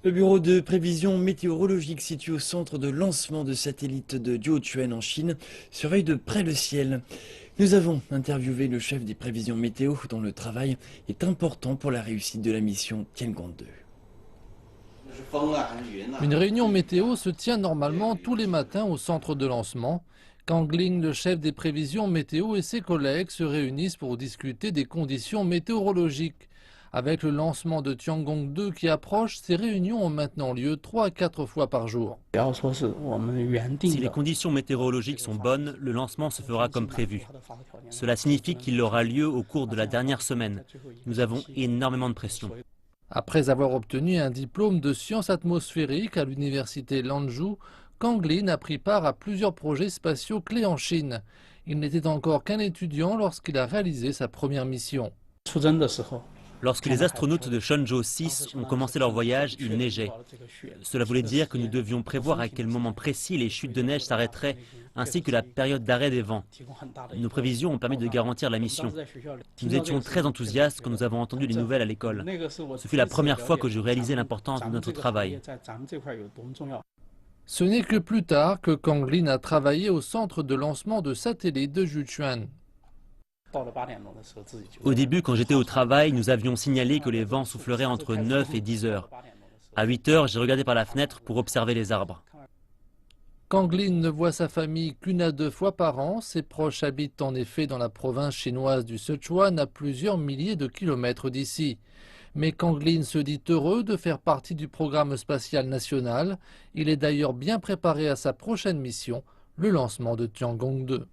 Le bureau de prévision météorologique situé au centre de lancement de satellites de Jiuquan en Chine surveille de près le ciel. Nous avons interviewé le chef des prévisions météo dont le travail est important pour la réussite de la mission Tiangong-2. Une réunion météo se tient normalement tous les matins au centre de lancement. Kang Ling, le chef des prévisions météo, et ses collègues se réunissent pour discuter des conditions météorologiques. Avec le lancement de Tiangong 2 qui approche, ces réunions ont maintenant lieu 3 à 4 fois par jour. Si les conditions météorologiques sont bonnes, le lancement se fera comme prévu. Cela signifie qu'il aura lieu au cours de la dernière semaine. Nous avons énormément de pression. Après avoir obtenu un diplôme de sciences atmosphériques à l'université Lanzhou, Kang Lin a pris part à plusieurs projets spatiaux clés en Chine. Il n'était encore qu'un étudiant lorsqu'il a réalisé sa première mission. Lorsque les astronautes de Shenzhou 6 ont commencé leur voyage, il neigeait. Cela voulait dire que nous devions prévoir à quel moment précis les chutes de neige s'arrêteraient, ainsi que la période d'arrêt des vents. Nos prévisions ont permis de garantir la mission. Nous étions très enthousiastes quand nous avons entendu les nouvelles à l'école. Ce fut la première fois que je réalisais l'importance de notre travail. Ce n'est que plus tard que Kang Lin a travaillé au centre de lancement de satellites de Jiuquan. Au début, quand j'étais au travail, nous avions signalé que les vents souffleraient entre 9 et 10 heures. À 8 heures, j'ai regardé par la fenêtre pour observer les arbres. Kang Lin ne voit sa famille qu'une à deux fois par an. Ses proches habitent en effet dans la province chinoise du Sichuan, à plusieurs milliers de kilomètres d'ici. Mais Kang Lin se dit heureux de faire partie du programme spatial national. Il est d'ailleurs bien préparé à sa prochaine mission, le lancement de Tiangong 2.